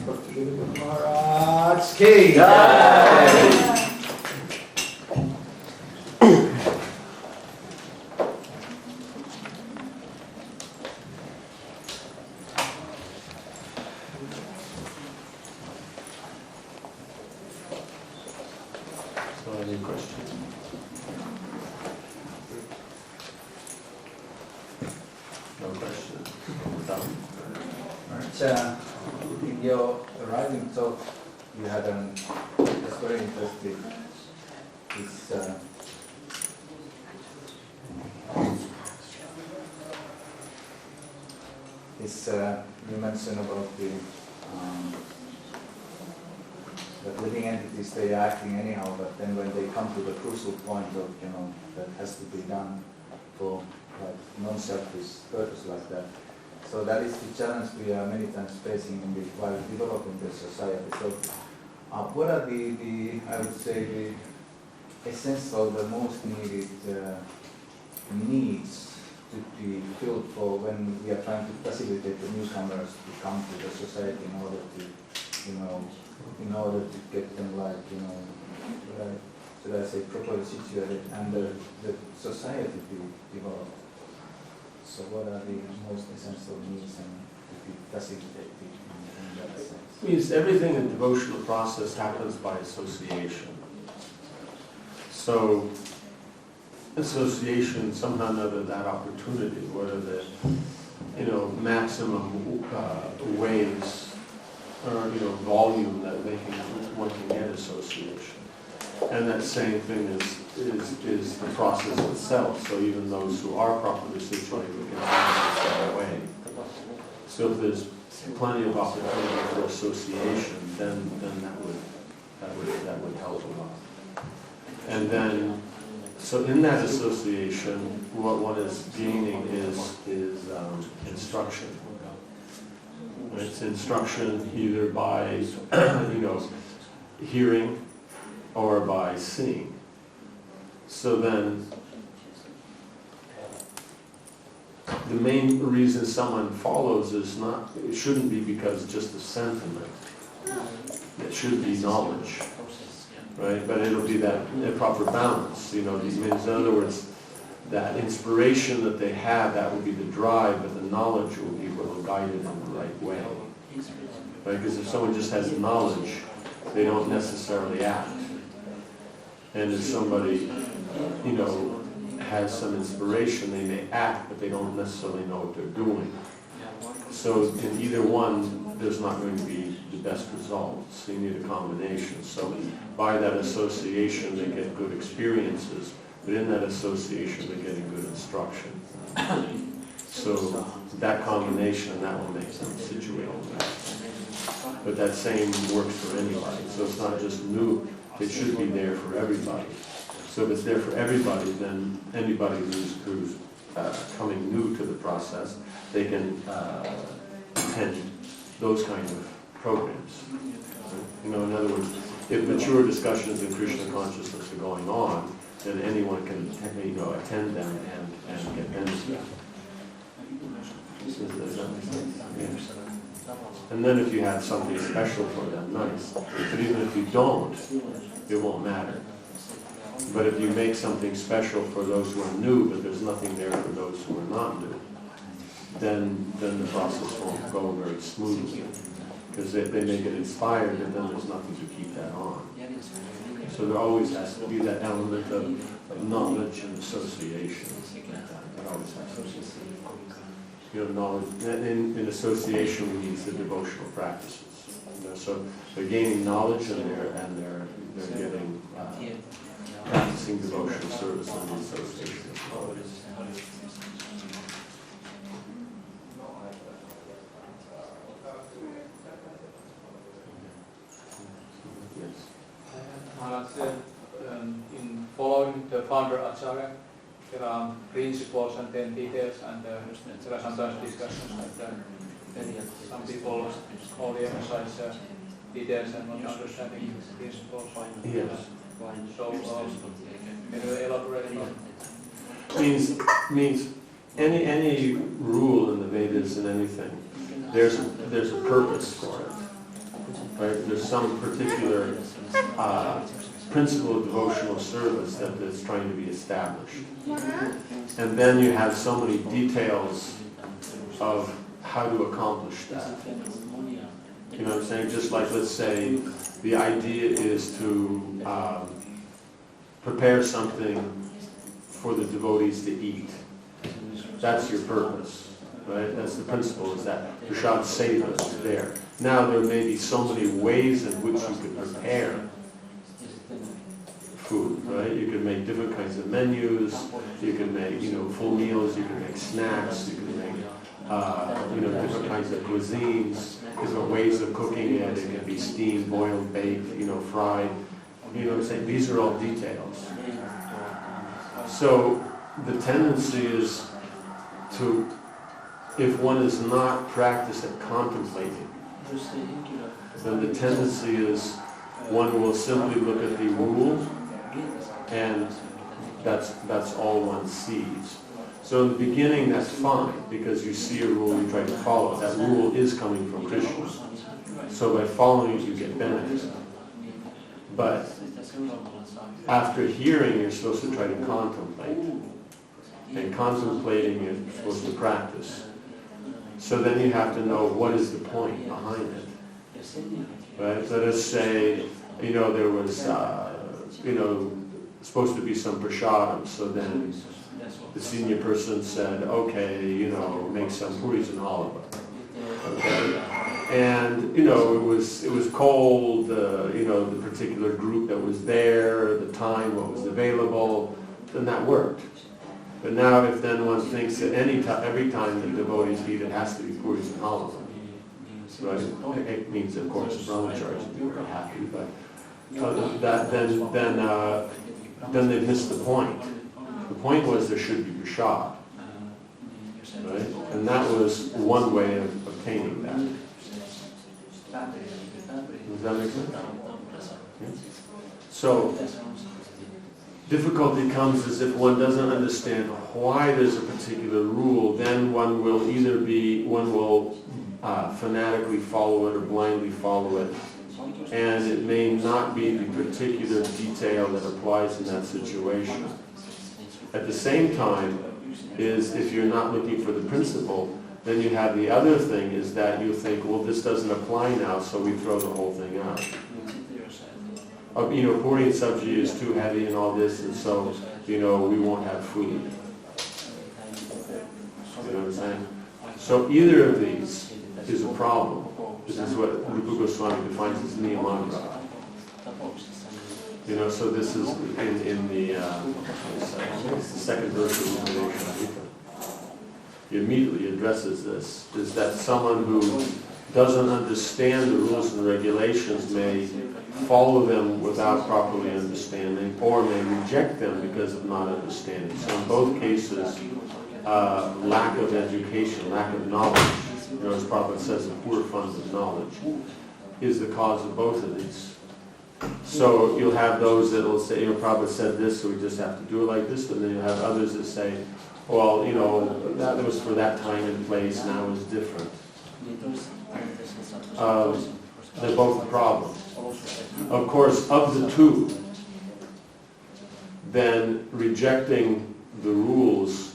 Bhakti Maharaj Ki. So any questions? No questions? Done? Alright, in your arriving talk, you had that's very interesting. You mentioned about that living entities, they are acting anyhow, but then when they come to the crucial point of, that has to be done for like non-selfish purpose like that. So that is the challenge we are many times facing while developing the society. So what are the I would say, the essential, the most needed needs to be filled for when we are trying to facilitate the newcomers to come to the society in order to get them should I say, properly situated and the society to be developed. So what are the most essential needs and to be facilitated in that sense? Means everything in the devotional process happens by association. So association, somehow or another, that opportunity, what are the maximum ways or volume that one can get association. And that same thing is the process itself. So even those who are properly situated can find that way. So if there's plenty of opportunity for association, then that would help a lot. And then, so in that association, what one is gaining is instruction. It's instruction either by hearing or by seeing. So then, the main reason someone follows it shouldn't be because just a sentiment. It should be knowledge, right? But it'll be that proper balance. In other words, that inspiration that they have, that will be the drive, but the knowledge will be what will guide it in the right way. Right? Because if someone just has knowledge, they don't necessarily act. And if somebody, has some inspiration, they may act, but they don't necessarily know what they're doing. So in either one, there's not going to be the best results. So you need a combination. So by that association, they get good experiences, but in that association, they're getting good instruction. So that combination, that will make them situated. But that same works for anybody. So it's not just new. It should be there for everybody. So if it's there for everybody, then anybody who's coming new to the process, they can attend those kind of programs. In other words, if mature discussions in Krishna consciousness are going on, then anyone can attend them and get benefited. Does that make sense? Yeah. And then if you have something special for them, nice. But even if you don't, it won't matter. But if you make something special for those who are new, but there's nothing there for those who are not new, then the process won't go very smoothly. Because they may get inspired, and then there's nothing to keep that on. So there always has to be that element of knowledge and association. That always has to be. Knowledge. In association, we need the devotional practices. So they're gaining knowledge, and they're getting practicing devotional service in the association. In following the founder Acharya, there are principles and then details, and there are sometimes discussions that some people only emphasize details and not understanding principles. Yes. So, can you elaborate on that? Means any rule in the Vedas and anything, there's a purpose for it. right? There's some particular principle of devotional service that's trying to be established. And then you have so many details of how to accomplish that. You know what I'm saying? Just like, let's say, the idea is to prepare something for the devotees to eat. That's your purpose, right? That's the principle, is that Prasad Seva is there. Now there may be so many ways in which you could prepare food, right? You can make different kinds of menus, you can make, full meals, you can make snacks, you can make, different kinds of cuisines, different ways of cooking it. It can be steamed, boiled, baked, fried. You know what I'm saying? These are all details. So the tendency is to, if one is not practiced at contemplating, then the tendency is one will simply look at the rule, and that's all one sees. So in the beginning, that's fine, because you see a rule, you try to follow it. That rule is coming from Krishna. So by following it, you get benefit. But after hearing, you're supposed to try to contemplate. And contemplating, you're supposed to practice. So then you have to know what is the point behind it. Right? Let us say, there was, supposed to be some prasadam, so then the senior person said, okay, make some puris and halva. Okay? And, it was cold, the particular group that was there, the time, what was available, then that worked. But now if then one thinks that every time the devotees eat, it has to be puris and halva, right? It means, of course, the brahmacharis would be happy, but then they missed the point. The point was there should be prasad, right? And that was one way of obtaining that. Does that make sense? Yeah. So, difficulty comes as if one doesn't understand why there's a particular rule, then one will fanatically follow it or blindly follow it, and it may not be the particular detail that applies in that situation. At the same time, is if you're not looking for the principle, then you have the other thing is that you think, well, this doesn't apply now, so we throw the whole thing out. Puri and sabji is too heavy and all this, and so, we won't have food. You know what I'm saying? So either of these is a problem. This is what Rupa Goswami defines as niyamandra. So this is in the second verse of the Gita. He immediately addresses this, is that someone who doesn't understand the rules and regulations may follow them without properly understanding, or may reject them because of not understanding. So in both cases, lack of education, lack of knowledge, as Prabhupada says, a poor fund of knowledge, is the cause of both of these. So you'll have those that will say, Prabhupada said this, so we just have to do it like this, and then you'll have others that say, well, that was for that time and place, now it's different. They're both a problem. Of course, of the two, then rejecting the rules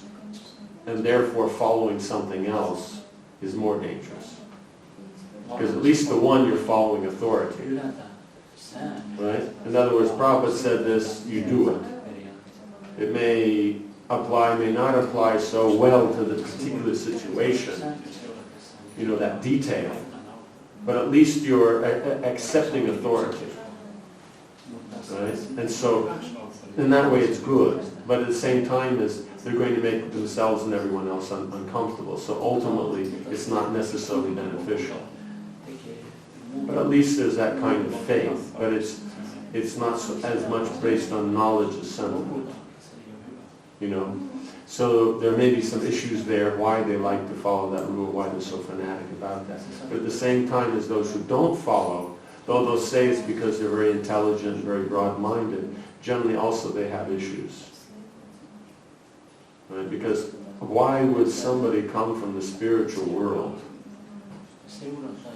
and therefore following something else is more dangerous. Because at least the one, you're following authority. Right? In other words, Prabhupada said this, you do it. It may apply, may not apply so well to the particular situation, that detail. But at least you're accepting authority. Right? And so, in that way it's good. But at the same time, they're going to make themselves and everyone else uncomfortable. So ultimately, it's not necessarily beneficial. But at least there's that kind of faith. But it's not as much based on knowledge as sentiment. So there may be some issues there, why they like to follow that rule, why they're so fanatic about that. But at the same time as those who don't follow, though they'll say it's because they're very intelligent, very broad-minded, generally also they have issues. Right? Because why would somebody come from the spiritual world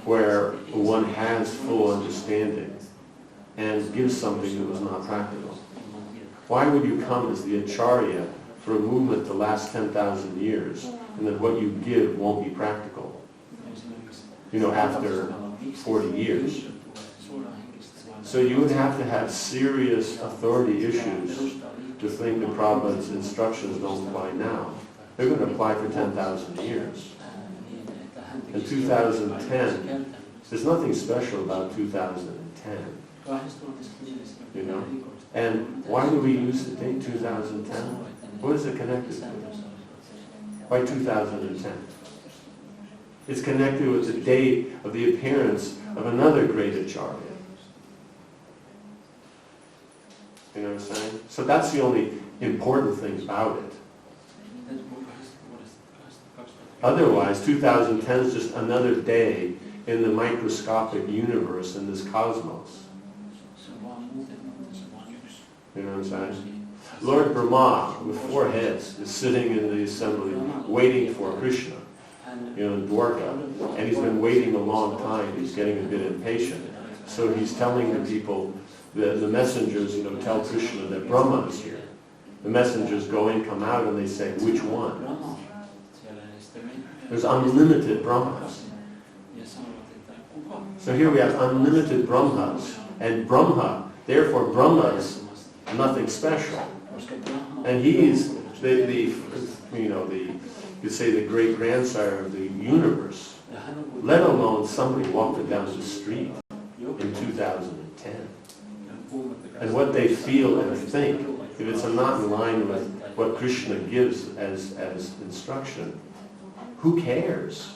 where one has full understanding and gives something that was not practical. Why would you come as the Acharya for a movement to last 10,000 years and that what you give won't be practical? You know, after 40 years. So you would have to have serious authority issues to think that Prabhupada's instructions don't apply now. They're going to apply for 10,000 years. In 2010, there's nothing special about 2010. You know? And why do we use the date 2010? What is it connected to? Why 2010? It's connected with the date of the appearance of another great Acharya. You know what I'm saying? So that's the only important thing about it. Otherwise, 2010 is just another day in the microscopic universe in this cosmos. You know what I'm saying? Lord Brahma, with 4 heads, is sitting in the assembly waiting for Krishna, you know, in Dwarka. And he's been waiting a long time. He's getting a bit impatient. So he's telling the people, the messengers, you know, tell Krishna that Brahma is here. The messengers go in, come out, and they say, which one? There's unlimited Brahmas. So here we have unlimited Brahmas, and Brahma, therefore Brahma's nothing special. And he's you say the great-grandsire of the universe, let alone somebody walking down the street in 2010. And what they feel and think, if it's not in line with what Krishna gives as instruction, who cares?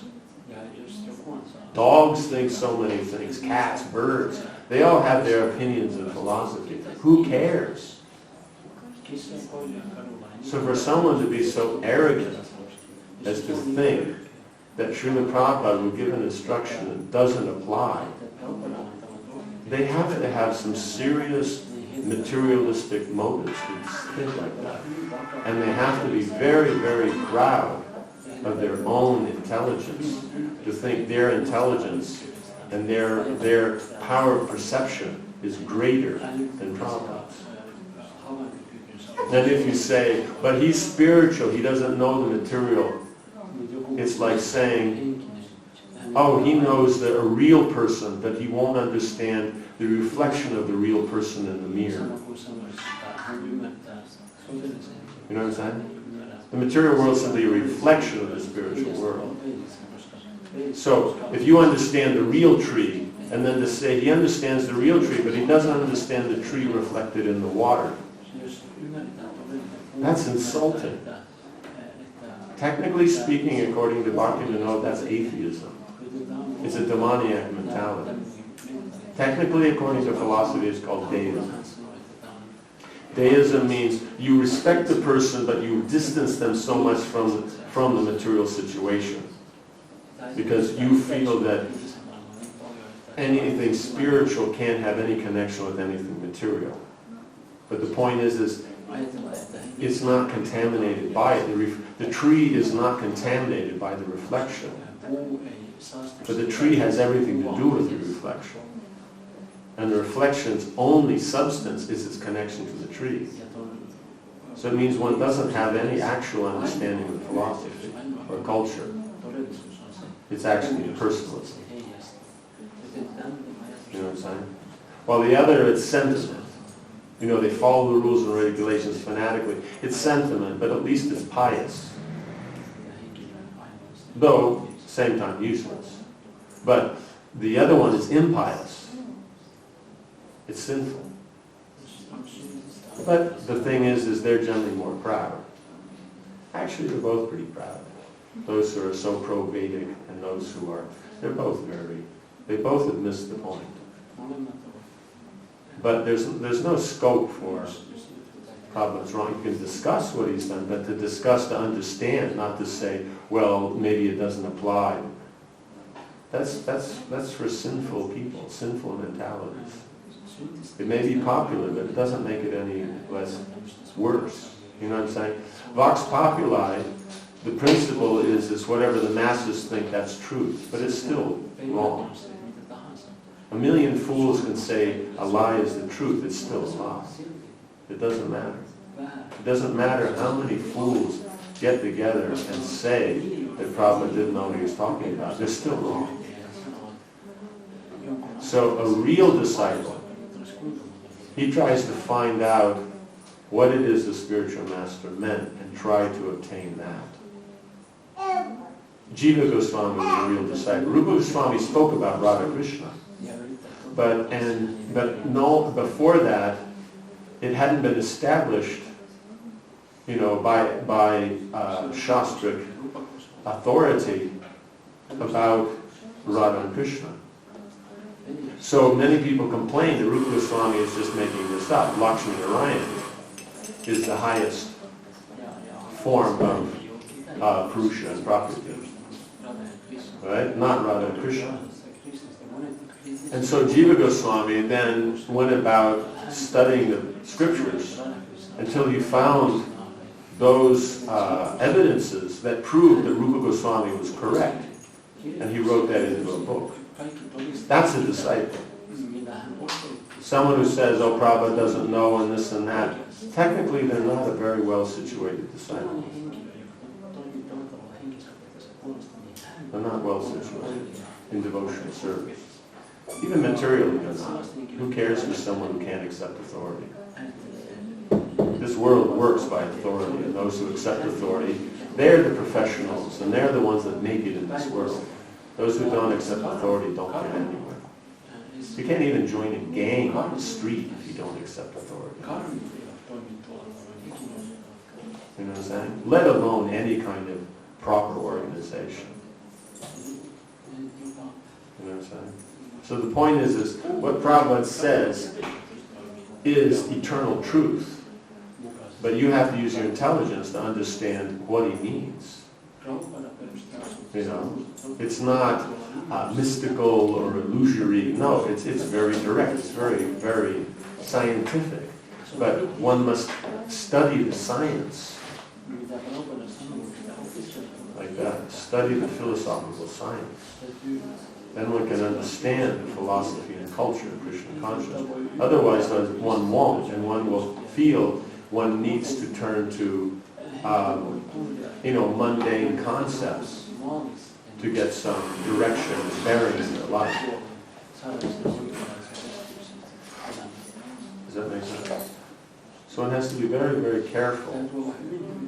Dogs think so many things, cats, birds, they all have their opinions and philosophy. Who cares? So for someone to be so arrogant as to think that Srila Prabhupada would give an instruction that doesn't apply, they have to have some serious materialistic motives to think like that. And they have to be very, very proud of their own intelligence, to think their intelligence and their power of perception is greater than Prabhupada's. And if you say, but he's spiritual, he doesn't know the material, it's like saying, oh, he knows a real person, but he won't understand the reflection of the real person in the mirror. You know what I'm saying? The material world is simply a reflection of the spiritual world. So, if you understand the real tree, and then to say he understands the real tree, but he doesn't understand the tree reflected in the water, that's insulting. Technically speaking, according to Bhaktivinoda, that's atheism. It's a demoniac mentality. Technically, according to philosophy, it's called deism. Deism means you respect the person, but you distance them so much from the material situation. Because you feel that anything spiritual can't have any connection with anything material. But the point is it's not contaminated by it. The tree is not contaminated by the reflection. But the tree has everything to do with the reflection. And the reflection's only substance is its connection to the tree. So it means one doesn't have any actual understanding of philosophy or culture. It's actually personalism. You know what I'm saying? While the other, it's sentiment. You know, they follow the rules and regulations fanatically. It's sentiment, but at least it's pious. Though, same time, useless. But the other one is impious. It's sinful. But the thing is they're generally more proud. Actually, they're both pretty proud. Those who are so pro-Vedic and those who are, they both have missed the point. But there's no scope for Prabhupada's wrong. You can discuss what he's done, but to discuss to understand, not to say, well, maybe it doesn't apply. That's for sinful people, sinful mentalities. It may be popular, but it doesn't make it any less worse. You know what I'm saying? Vox populi the principle is whatever the masses think that's truth, but it's still wrong. A million fools can say a lie is the truth, it's still a lie. It doesn't matter. It doesn't matter how many fools get together and say that Prabhupada didn't know what he was talking about. They're still wrong. So a real disciple, he tries to find out what it is the spiritual master meant and try to obtain that. Jiva Goswami was a real disciple. Rupa Goswami spoke about Radha Krishna. But no, before that, it hadn't been established, by Shastric authority about Radha and Krishna. So many people complain that Rupa Goswami is just making this up. Lakshmi Narayan is the highest form of Purusha and Prakriti. Right? Not Radha and Krishna. And so Jiva Goswami then went about studying the scriptures until he found those evidences that proved that Rupa Goswami was correct. And he wrote that into a book. That's a disciple. Someone who says, oh, Prabhupada doesn't know and this and that, technically they're not a very well situated disciple. They're not well situated in devotional service. Even materially they're not. Who cares for someone who can't accept authority? This world works by authority, and those who accept authority, they're the professionals, and they're the ones that make it in this world. Those who don't accept authority don't get anywhere. You can't even join a gang on the street if you don't accept authority. You know what I'm saying? Let alone any kind of proper organization. You know what I'm saying? So the point is what Prabhupada says is eternal truth. But you have to use your intelligence to understand what he means. It's not mystical or illusory. No, it's very direct. It's very, very scientific. But one must study the science like that. Study the philosophical science. Then one can understand the philosophy and culture of Krishna consciousness. Otherwise, one won't, and one will feel one needs to turn to, mundane concepts to get some direction and bearing in their life. Does that make sense? So one has to be very, very careful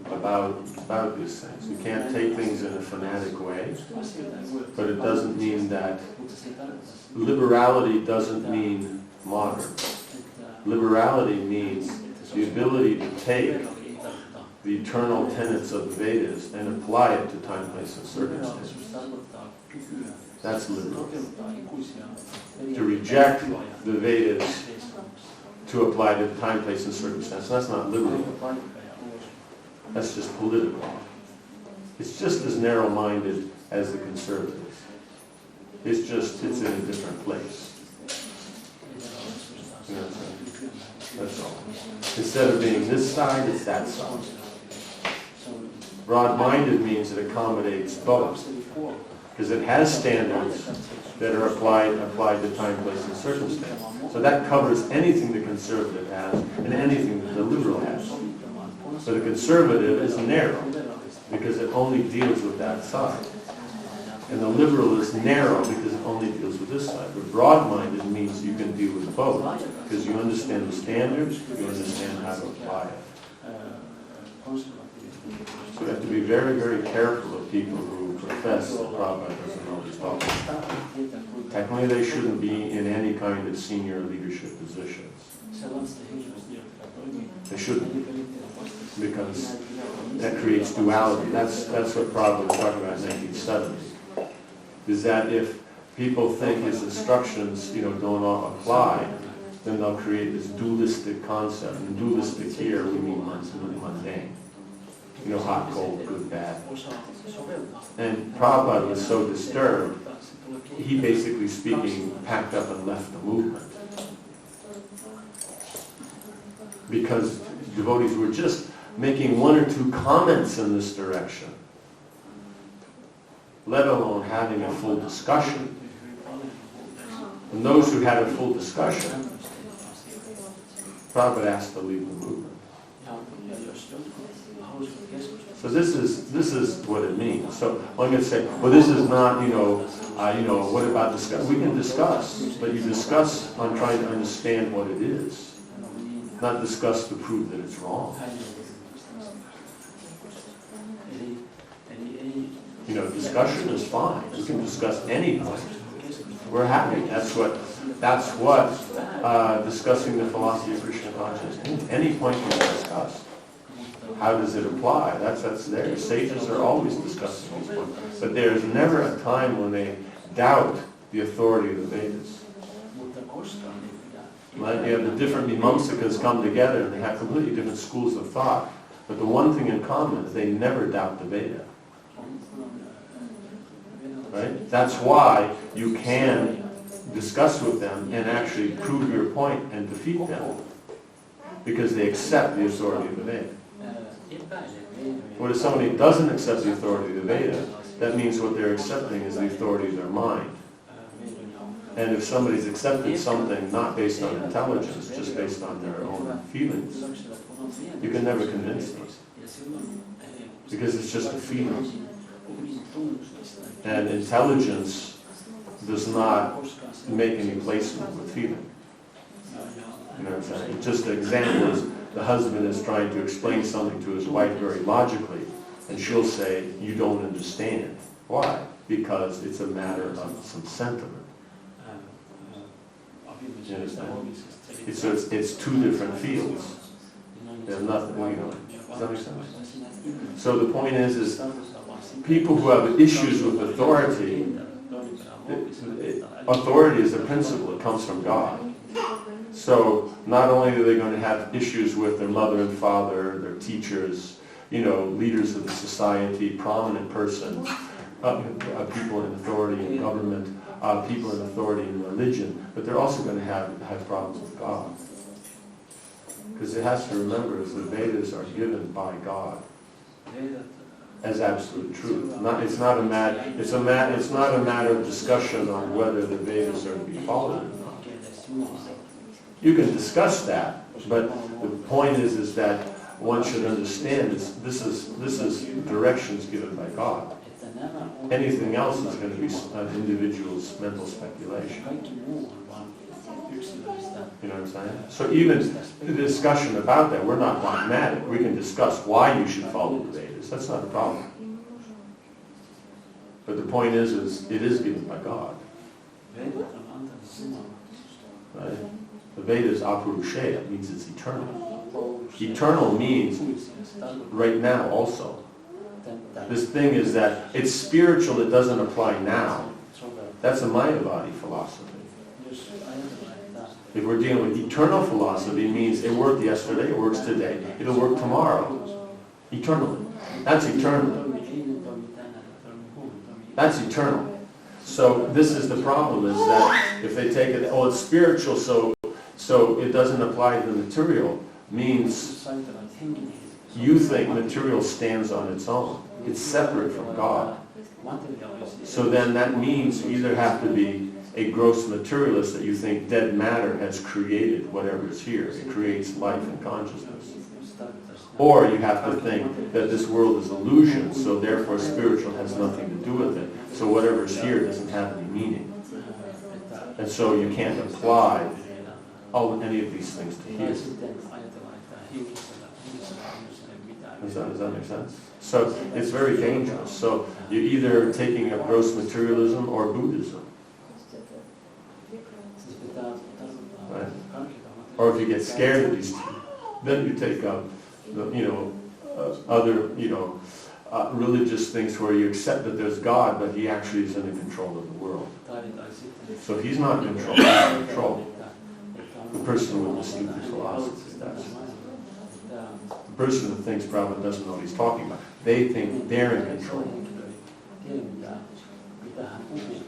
about these things. You can't take things in a fanatic way, but it doesn't mean that liberality doesn't mean modern. Liberality means the ability to take the eternal tenets of the Vedas and apply it to time, place, and circumstance. That's liberal. To reject the Vedas to apply to time, place, and circumstance, that's not liberal. That's just political. It's just as narrow-minded as the conservatives. It's in a different place. You know what I'm saying? That's all. Instead of being this side, it's that side. Broad-minded means it accommodates both, because it has standards that are applied to time, place, and circumstance. So that covers anything the conservative has and anything that the liberal has. So the conservative is narrow, because it only deals with that side. And the liberal is narrow because it only deals with this side. But broad-minded means you can deal with both, because you understand the standards, you understand how to apply it. So you have to be very, very careful of people who profess that Prabhupada doesn't know what he's talking about. Technically, they shouldn't be in any kind of senior leadership positions. They shouldn't be, because that creates duality. That's what Prabhupada was talking about in 1970. Is that if people think his instructions, don't apply, then they'll create this dualistic concept. And dualistic here, we mean mundane. Hot, cold, good, bad. And Prabhupada was so disturbed, he basically speaking packed up and left the movement. Because devotees were just making one or two comments in this direction. let alone having a full discussion. And those who had a full discussion, Prabhupada asked to leave the movement. So this is what it means. So I'm going to say, well, this is not, what about discuss? We can discuss, but you discuss on trying to understand what it is, not discuss to prove that it's wrong. Discussion is fine. We can discuss any point. We're happy. That's what discussing the philosophy of Krishna consciousness. Any point can be discussed. How does it apply? That's there. Sages are always discussing these points. But there's never a time when they doubt the authority of the Vedas. Right? You have the different Mimamsakas come together and they have completely different schools of thought. But the one thing in common is they never doubt the Veda. Right? That's why you can discuss with them and actually prove your point and defeat them. Because they accept the authority of the Veda. What if somebody doesn't accept the authority of the Veda? That means what they're accepting is the authority of their mind. And if somebody's accepted something not based on intelligence, just based on their own feelings, you can never convince them. Because it's just a feeling. And intelligence does not make any placement with feeling. You know what I'm saying? Just an example is the husband is trying to explain something to his wife very logically, and she'll say, you don't understand. Why? Because it's a matter of some sentiment. You understand? It's two different fields. There's nothing, does that make sense? So the point is people who have issues with authority, authority is a principle, it comes from God. So not only are they going to have issues with their mother and father, their teachers, leaders of the society, prominent persons, people in authority in government, people in authority in religion, but they're also going to have problems with God. Because it has to remember is the Vedas are given by God as absolute truth. It's not a matter of discussion on whether the Vedas are to be followed or not. You can discuss that, but the point is that one should understand this is directions given by God. Anything else is going to be an individual's mental speculation. You know what I'm saying? So even the discussion about that, we're not dogmatic. We can discuss why you should follow the Vedas. That's not a problem. But the point is it is given by God. Right? The Vedas apurusheya means it's eternal. Eternal means right now also. This thing is that it's spiritual, it doesn't apply now. That's a Mayavadi philosophy. If we're dealing with eternal philosophy, it means it worked yesterday, it works today, it'll work tomorrow. Eternally. That's eternal. That's eternal. So this is the problem, is that if they take it, it's spiritual, so it doesn't apply to the material, means you think material stands on its own. It's separate from God. So then that means you either have to be a gross materialist that you think dead matter has created whatever is here. It creates life and consciousness. Or you have to think that this world is illusion, so therefore spiritual has nothing to do with it. So whatever is here doesn't have any meaning. And so you can't apply any of these things to here. Does that make sense? So it's very dangerous. So you're either taking up gross materialism or Buddhism. Right? Or if you get scared of these, then you take up, other, religious things where you accept that there's God, but He actually is in control of the world. So He's not in control, He's in control. The person with the stupid philosophy, that's the person who thinks Prabhupada doesn't know what he's talking about. They think they're in control.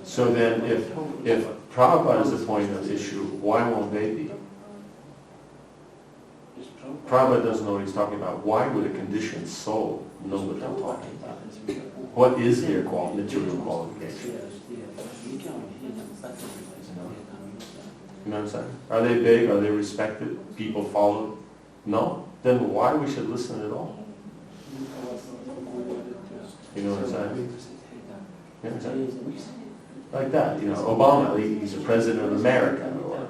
So then if Prabhupada is the point of issue, why won't they be? Prabhupada doesn't know what he's talking about. Why would a conditioned soul know what they're talking about? What is their material qualification? You know what I'm saying? Are they big? Are they respected? People follow? No? Then why we should listen at all? You know what I'm saying? You know what I'm saying? Like that, you know, Obama, he's the president of America, or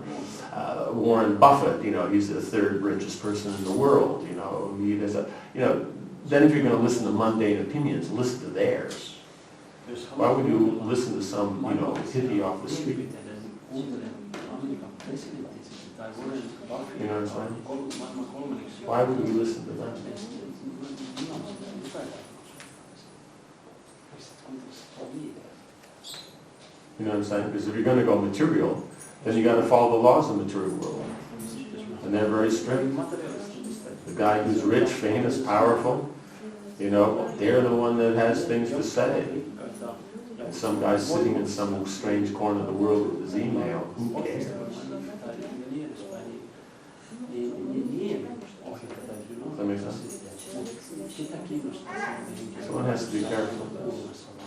Warren Buffett, you know, he's the third richest person in the world, you know, he does a, you know, then if you're going to listen to mundane opinions, listen to theirs. Why would you listen to some, you know, hippie off the street? You know what I'm saying? Why would we listen to them? You know what I'm saying? Because if you're going to go material, then you got to follow the laws of the material world. And they're very strict. The guy who's rich, famous, powerful, you know, they're the one that has things to say. And some guy sitting in some strange corner of the world with his email, who cares? Does that make sense? So one has to be careful.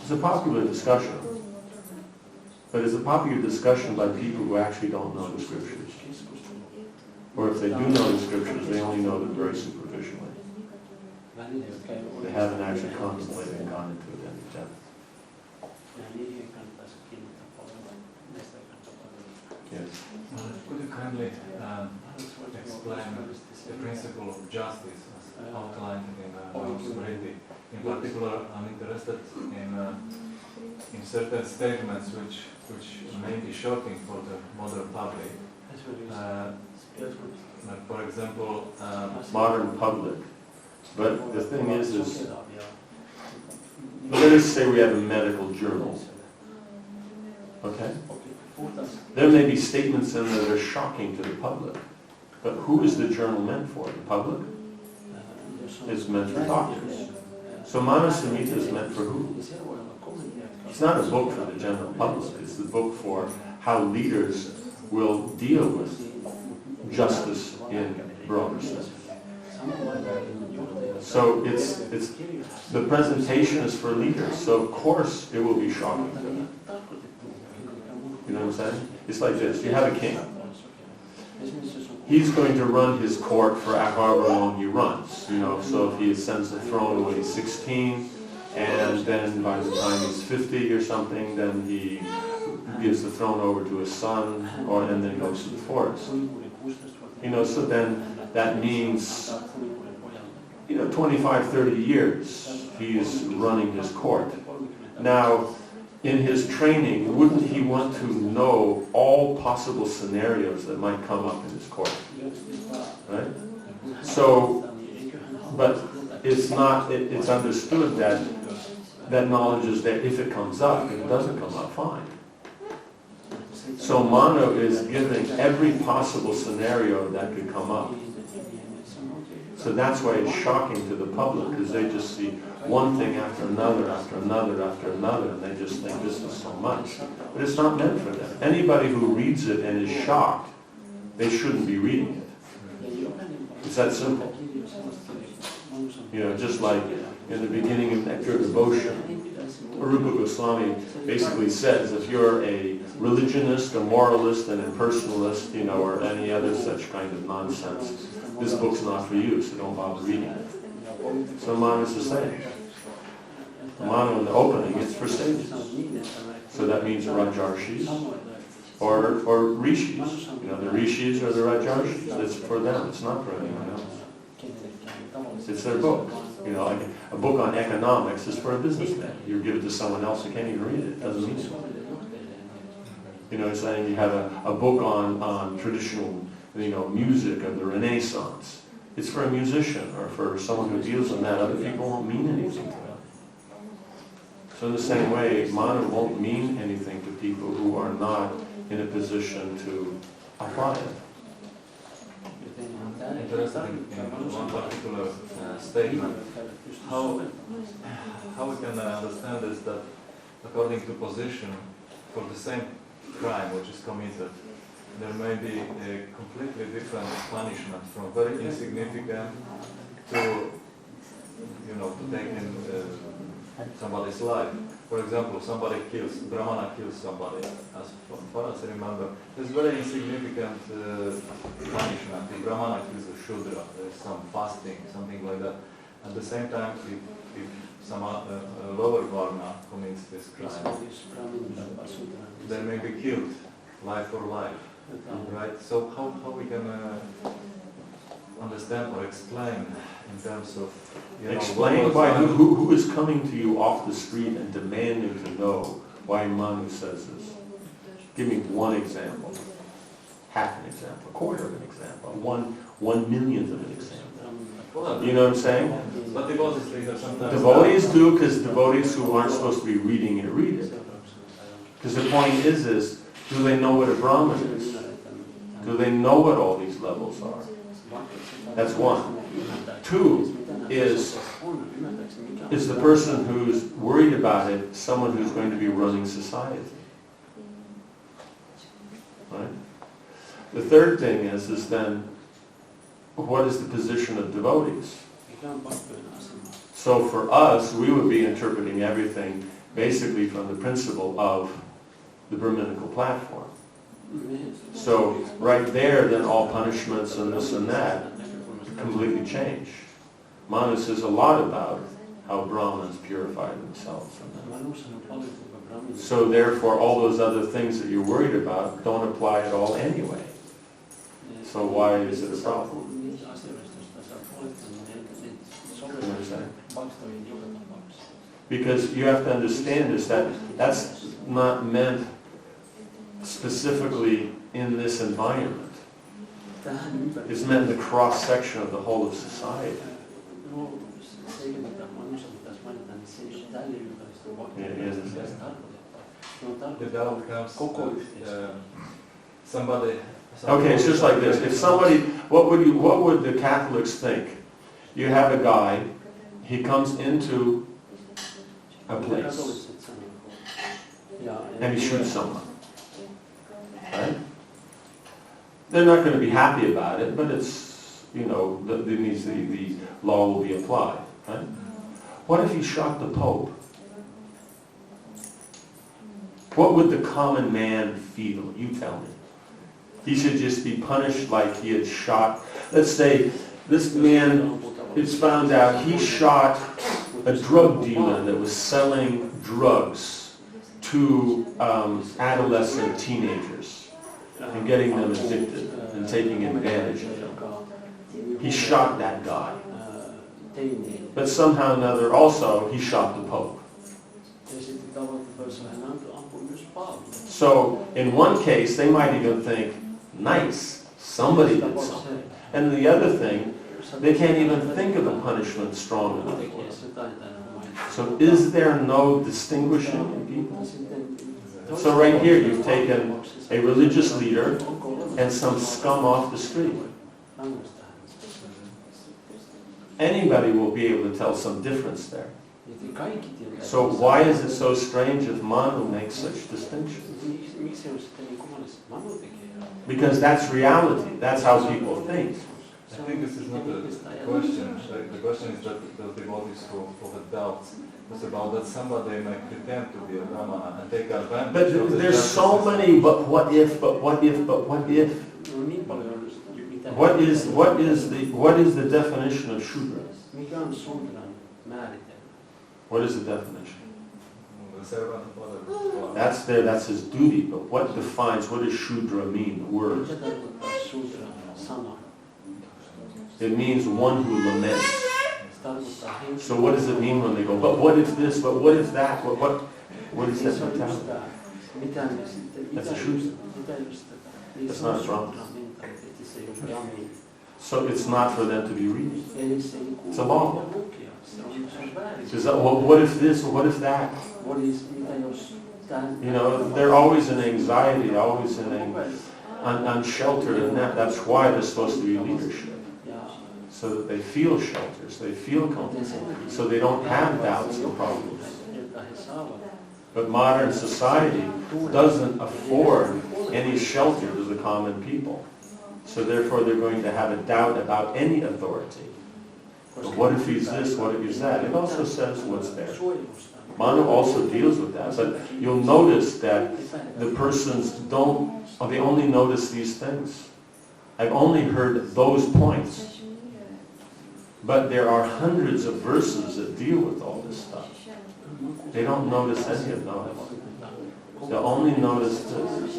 It's a popular discussion. But it's a popular discussion by people who actually don't know the scriptures. Or if they do know the scriptures, they only know them very superficially. They haven't actually contemplated and gone into it in depth. Yes. Could you kindly explain the principle of justice as outlined in Manusmriti? In particular, I'm interested in certain statements which may be shocking for the modern public. Like for example, Modern public. But the thing is let us say we have a medical journal. Okay? There may be statements in there that are shocking to the public. But who is the journal meant for? The public? It's meant for doctors. So Manusmriti is meant for who? It's not a book for the general public. It's the book for how leaders will deal with justice in broader sense. So it's the presentation is for leaders. So of course it will be shocking to them. You know what I'm saying? It's like this. You have a king. He's going to run his court for however long he runs. You know, so if he ascends the throne when he's 16, and then by the time he's 50 or something, then he gives the throne over to his son, and then goes to the forest. You know, so then that means, 25, 30 years he is running his court. Now, in his training, wouldn't he want to know all possible scenarios that might come up in his court? Right? So, but it's not, it's understood that knowledge is there if it comes up. If it doesn't come up, fine. So Manu is giving every possible scenario that could come up. So that's why it's shocking to the public, because they just see one thing after another, after another, after another, and they just think this is so much. But it's not meant for them. Anybody who reads it and is shocked, they shouldn't be reading it. It's that simple. Just like in the beginning of Nectar Devotion, Rupa Goswami basically says if you're a religionist, a moralist, an impersonalist, or any other such kind of nonsense, this book's not for you, so don't bother reading it. So Manu is the same. Manu in the opening, it's for sages. So that means Rajarshis or Rishis. The Rishis or the Rajarshis. It's for them, it's not for anyone else. It's their book. Like a book on economics is for a businessman. You give it to someone else who can't even read it. It doesn't mean anything. It's saying you have a book on traditional, music of the Renaissance. It's for a musician or for someone who deals in that. Other people won't mean anything to them. So in the same way, Manu won't mean anything to people who are not in a position to apply it. Interested in one particular statement. How we can understand is that according to position, for the same crime which is committed, there may be a completely different punishment from very insignificant to, you know, to take in somebody's life. For example, somebody kills, Brahmana kills somebody, as far as I remember. There's very insignificant punishment. If Brahmana kills a Shudra, there's some fasting, something like that. At the same time, if some lower Varna commits this crime, they may be killed, life for life, right? So how we can understand or explain in terms of, you know, Explain why, who is coming to you off the street and demanding to know why Manu says this? Give me one example, half an example, a quarter of an example, one millionth of an example. You know what I'm saying? But devotees later sometimes. Devotees do, because devotees who aren't supposed to be reading it read it. Because the point is, do they know what a Brahman is? Do they know what all these levels are? That's one. Two is the person who's worried about it someone who's going to be running society? Right? The third thing is then, what is the position of devotees? So for us, we would be interpreting everything basically from the principle of the Brahminical platform. So right there, then all punishments and this and that completely change. Manu says a lot about how Brahmins purify themselves. So therefore, all those other things that you're worried about don't apply at all anyway. So why is it a problem? You understand? Because you have to understand is that that's not meant specifically in this environment. It's meant in the cross-section of the whole of society. The doubt comes somebody. Okay, it's just like this. If somebody, what would the Catholics think? You have a guy, he comes into a place, and he shoots someone. Right? They're not going to be happy about it, but it's, you know, the law will be applied. Right? What if he shot the Pope? What would the common man feel? You tell me. He should just be punished like he had shot. Let's say this man, it's found out he shot a drug dealer that was selling drugs to adolescent teenagers and getting them addicted and taking advantage of them. He shot that guy. But somehow or another also he shot the Pope. So in one case they might even think, nice, somebody did something. And the other thing, they can't even think of a punishment strong enough for it. So is there no distinguishing in people? So right here you've taken a religious leader and some scum off the street. Anybody will be able to tell some difference there. So why is it so strange if Manu makes such distinctions? Because that's reality. That's how people think. I think this is not a question. The question is that the devotees who have doubts was about that somebody may pretend to be a Brahmana and take advantage But of the there's so many but what if, but what if, but what if. What is the definition of Shudra? What is the definition? The servant of others. That's his duty, but what defines, what does Shudra mean, the word? It means one who laments. So what does it mean when they go, but what if this, but what if that, what is that mentality? That's a Shudra. That's not a Brahman. So it's not for them to be reading. It's a law. Because what if this, or what if that? You know, they're always in anxiety, always in unsheltered, and that's why they're supposed to be leadership. So that they feel shelters, they feel comfortable, so they don't have doubts and problems. But modern society doesn't afford any shelter to the common people. So therefore they're going to have a doubt about any authority. But what if he's this, what if he's that? It also says what's there. Manu also deals with that, but you'll notice that the persons they only notice these things. I've only heard those points. But there are hundreds of verses that deal with all this stuff. They don't notice any of those. They'll only notice this.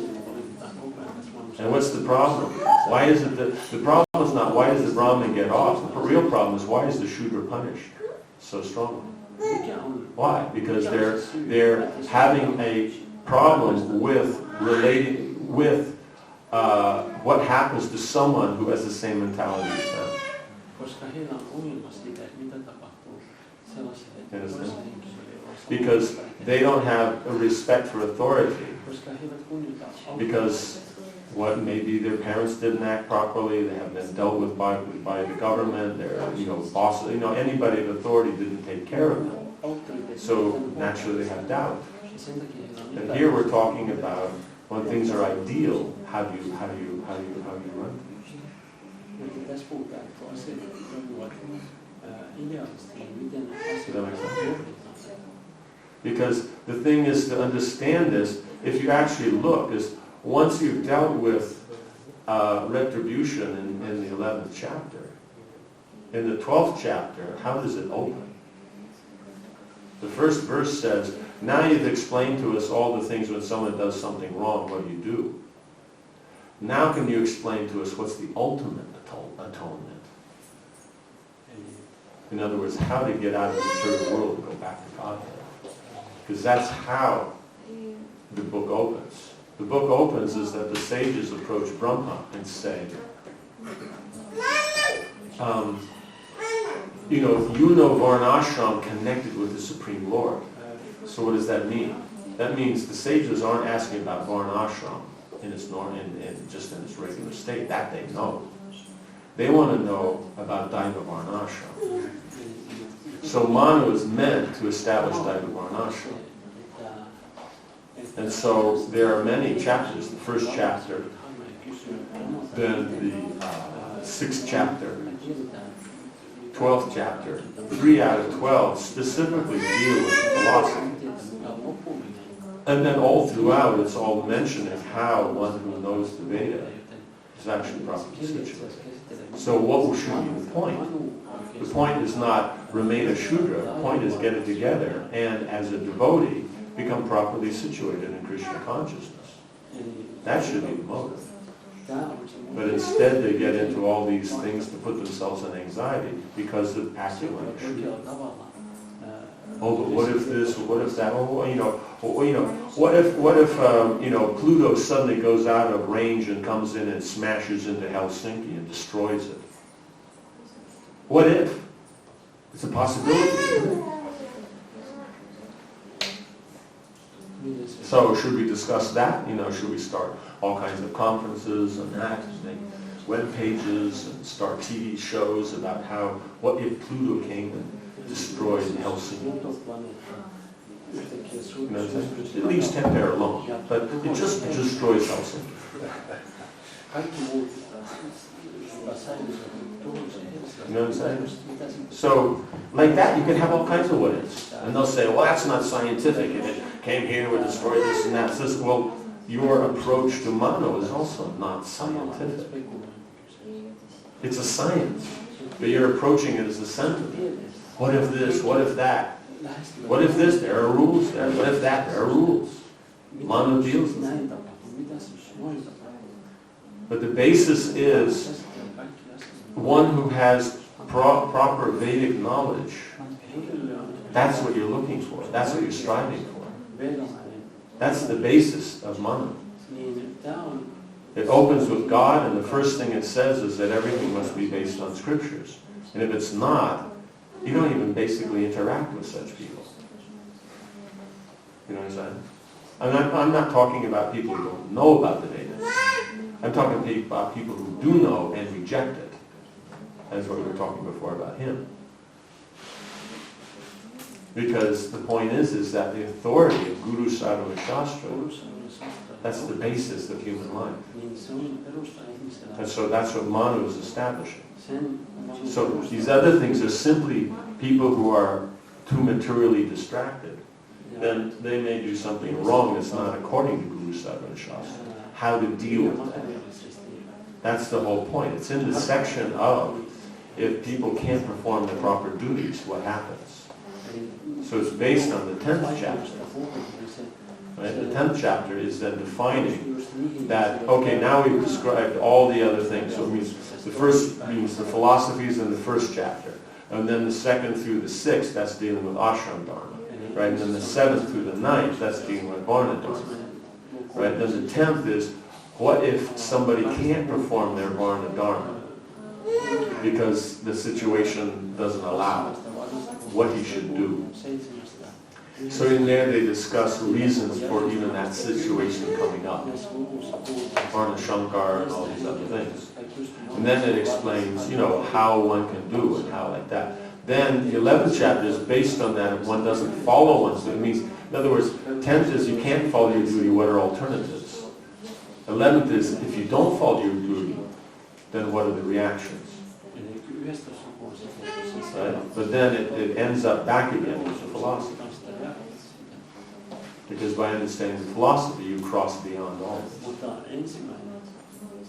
And what's the problem? Why is it that the problem is not why does the Brahmin get off? The real problem is why is the Shudra punished so strongly? Why? Because they're having a problem with relating with what happens to someone who has the same mentality as them. Because they don't have a respect for authority. Because what maybe their parents didn't act properly, they have been dealt with by the government, their bosses, anybody of authority didn't take care of them. So naturally they have doubt. And here we're talking about when things are ideal, how do you run things? Does that make sense? Because the thing is to understand this, if you actually look, is once you've dealt with retribution in the 11th chapter, in the 12th chapter, how does it open? The first verse says, now you've explained to us all the things when someone does something wrong, what do you do? Now can you explain to us what's the ultimate atonement? In other words, how to get out of the third world and go back to Godhead. Because that's how the book opens. The book opens is that the sages approach Brahma and say, you know Varnashram connected with the Supreme Lord. So what does that mean? That means the sages aren't asking about Varnashram in its just in its regular state. That they know. They want to know about Daiva Varnashram. So Manu is meant to establish Daiva Varnashram. And so there are many chapters. The first chapter, then the 6th chapter, 12th chapter, 3 out of 12 specifically deal with philosophy. And then all throughout it's all mentioning how one who knows the Veda is actually properly situated. So what should be the point? The point is not remain a Shudra, the point is get it together and as a devotee become properly situated in Krishna consciousness. That should be the motive. But instead they get into all these things to put themselves in anxiety because of acting like a Shudra. Oh, but what if this, or what if that, what if Pluto suddenly goes out of range and comes in and smashes into Helsinki and destroys it? What if? It's a possibility. So should we discuss that? Should we start all kinds of conferences and that, and make web pages and start TV shows about what if Pluto came and destroyed Helsinki? It leaves Tampere alone, but it just destroys Helsinki. You know what I'm saying? So, like that, you can have all kinds of what ifs. And they'll say, well, that's not scientific, and it came here to destroy this and that. Says, well, your approach to Mano is also not scientific. It's a science, but you're approaching it as a sentiment. What if this? What if that? What if this? There are rules there. What if that? There are rules. Mano deals with it. But the basis is one who has proper Vedic knowledge. That's what you're looking for. That's what you're striving for. That's the basis of Manu. It opens with God, and the first thing it says is that everything must be based on scriptures. And if it's not, you don't even basically interact with such people. You know what I'm saying? I'm not talking about people who don't know about the Vedas. I'm talking about people who do know and reject it. That's what we were talking before about him. Because the point is that the authority of Guru, Sadhu, and Shastra That's the basis of human life. And so that's what Manu is establishing. So these other things are simply people who are too materially distracted. Then they may do something wrong that's not according to Guru Sadhana Shastra. How to deal with that. That's the whole point. It's in the section of if people can't perform the proper duties, what happens? So it's based on the 10th chapter. Right? The 10th chapter is then defining that, okay, now we've described all the other things. So it means the first means the philosophies in the first chapter. And then the 2nd through the 6th, that's dealing with ashram dharma. Right? And then the 7th through the 9th, that's dealing with varna dharma. Right? Then the 10th is, what if somebody can't perform their varna dharma because the situation doesn't allow what he should do? So in there they discuss reasons for even that situation coming up. Varna Shankar and all these other things. And then it explains, how one can do and how like that. Then the 11th chapter is based on that if one doesn't follow one's duty. It means, in other words, 10th is you can't follow your duty, what are alternatives? 11th is if you don't follow your duty, then what are the reactions? Right? But then it ends up back again with the philosophy. Because by understanding the philosophy, you cross beyond all this.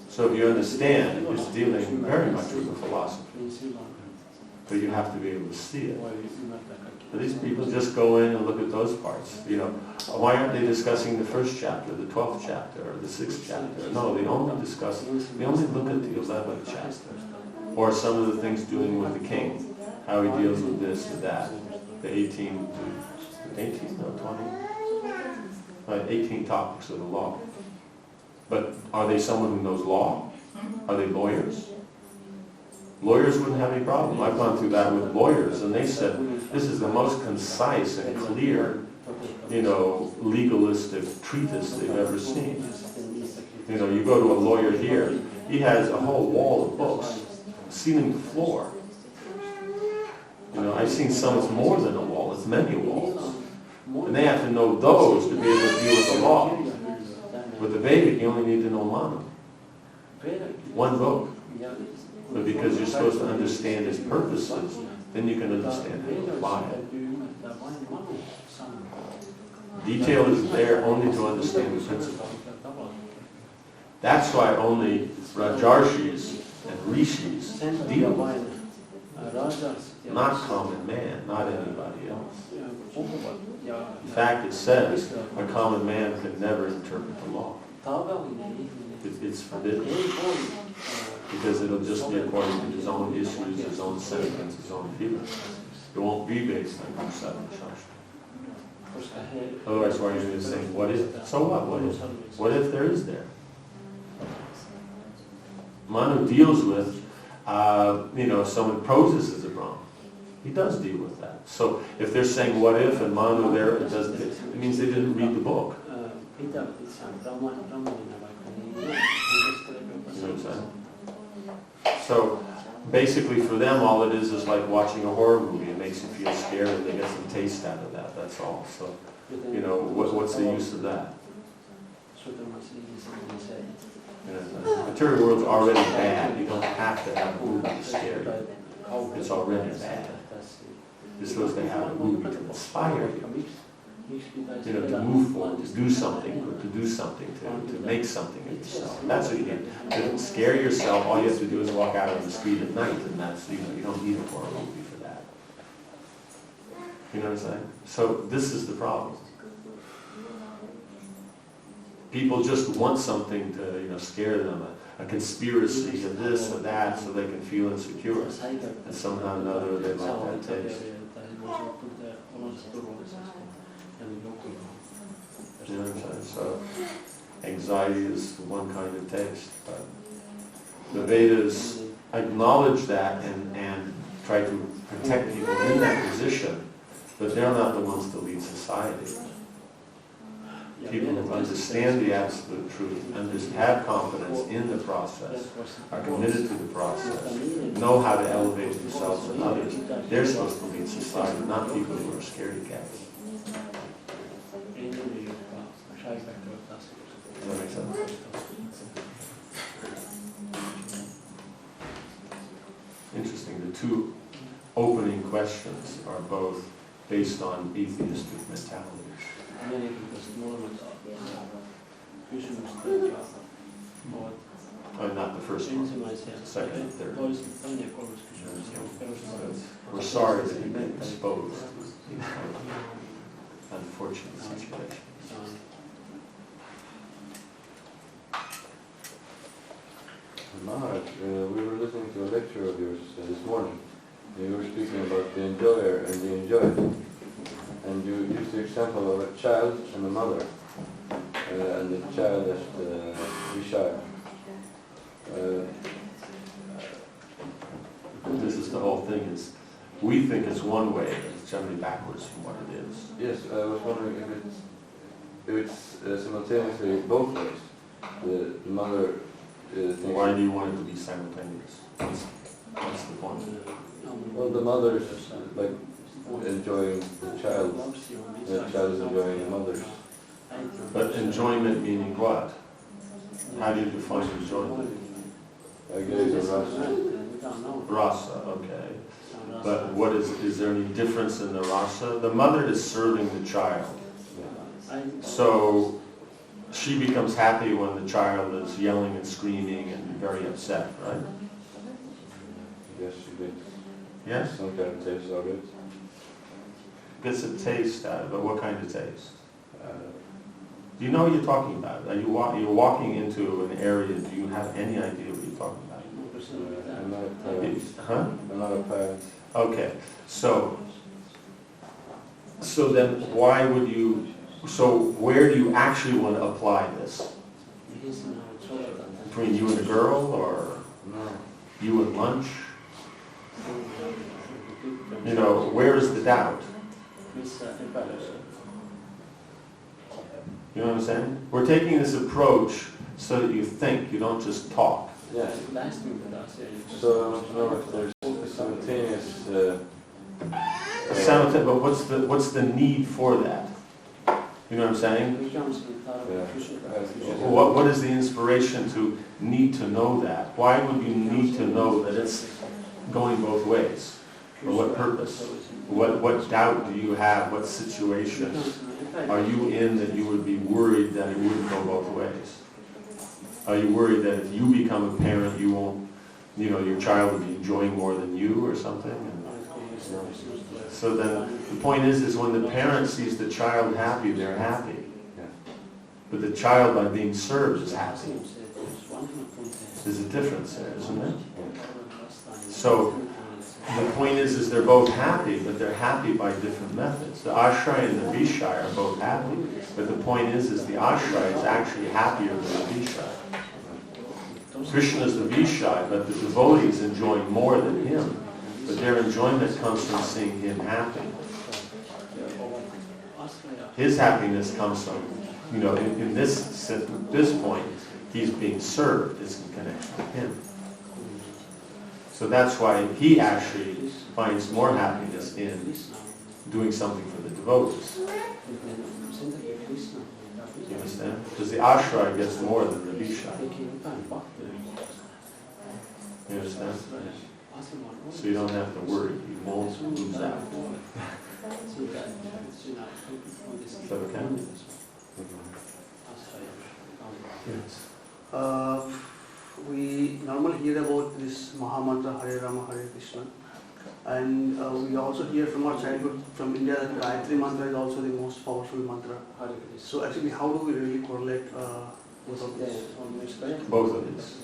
So if you understand, it's dealing very much with the philosophy. But you have to be able to see it. But these people just go in and look at those parts. Why aren't they discussing the first chapter, the 12th chapter, or the 6th chapter? No, they only look at the 11th chapter. Or some of the things doing with the king, how he deals with this or that. The 18 topics of the law. But are they someone who knows law? Are they lawyers? Lawyers wouldn't have any problem. I've gone through that with lawyers, and they said, this is the most concise and clear, legalistic treatise they've ever seen. You go to a lawyer here, he has a whole wall of books, ceiling to floor. I've seen some it's more than a wall, it's many walls. And they have to know those to be able to deal with the law. With the Vedic, you only need to know Manu. One book. But because you're supposed to understand its purposes, then you can understand how to apply it. Detail is there only to understand the principle. That's why only Rajarshis and Rishis deal with it. Not common man, not anybody else. In fact, it says a common man can never interpret the law. It's forbidden. Because it'll just be according to his own issues, his own sentiments, his own feelings. It won't be based on Guru Sadhana Shastra. Otherwise, why are you going to say, what if? So what? What if there is there? Manu deals with, someone poses as wrong. He does deal with that. So if they're saying what if and Manu there, it means they didn't read the book. You know what I'm saying? So basically for them all it is like watching a horror movie. It makes you feel scared and they get some taste out of that, that's all. So, what's the use of that? The material world's already bad. You don't have to have a movie to scare you. It's already bad. You're supposed to have a movie to inspire you. To move forward, to do something, to make something of yourself. That's what you need. To scare yourself, all you have to do is walk out on the street at night, and that's, you don't need a horror movie for that. You know what I'm saying? So this is the problem. People just want something to, scare them, a conspiracy, of this or that, so they can feel insecure. And somehow or another they like that taste. You know what I'm saying? So anxiety is one kind of taste. But the Vedas acknowledge that and try to protect people in that position, but they're not the ones to lead society. People who understand the absolute truth, have confidence in the process, are committed to the process, know how to elevate themselves and others, they're supposed to lead society, not people who are scaredy cats. Does that make sense? Interesting, the two opening questions are both based on atheistic mentalities. Not the first one, second and third. We're sorry that you've been exposed to these kind of unfortunate situations. Maharaj, we were listening to a lecture of yours this morning. You were speaking about the enjoyer and the enjoyed. And you used the example of a child and a mother. And the child as the Vishaya. This is the whole thing, is we think it's one way, but it's generally backwards from what it is. Yes, I was wondering if it's simultaneously both ways. The mother thinks... Why do you want it to be simultaneous? What's the point? Well, the mother is like enjoying the child is enjoying the mother's. But enjoyment meaning what? How do you define enjoyment? I guess a rasa. Rasa, okay. But what is there any difference in the rasa? The mother is serving the child. So she becomes happy when the child is yelling and screaming and very upset, right? Yes, she did. Yes? Some kind of taste of it. Gets a taste out of it. What kind of taste? Do you know what you're talking about? Are you're walking into an area, do you have any idea what you're talking about? I'm not a parent. Huh? I'm not a parent. Okay, so then why would you, so where do you actually want to apply this? Between you and a girl, or No. you and lunch? You know, where is the doubt? You know what I'm saying? We're taking this approach so that you think, you don't just talk. Yes. So I want to know if there's a simultaneous... But what's the need for that? You know what I'm saying? What is the inspiration to need to know that? Why would you need to know that it's going both ways? For what purpose? What doubt do you have? What situation are you in that you would be worried that it wouldn't go both ways? Are you worried that if you become a parent, you won't, your child will be enjoying more than you or something? So then the point is when the parent sees the child happy, they're happy. But the child, by being served, is happy. There's a difference there, isn't there? So the point is they're both happy, but they're happy by different methods. The Ashraya and the Vishaya are both happy, but the point is the Ashraya is actually happier than the Vishaya. Krishna is the Vishaya, but the devotee is enjoying more than him. But their enjoyment comes from seeing him happy. His happiness comes from, in this point, he's being served, is in connection with him. So that's why he actually finds more happiness in doing something for the devotees. You understand? Because the Ashraya gets more than the Vishaya. You understand? So you don't have to worry, you won't lose out. Is that okay? Yes. We normally hear about this Mahamantra Hare Rama Hare Krishna, and we also hear from our childhood from India that Gayatri Mantra is also the most powerful mantra. So actually, how do we really correlate both of these? Both of these.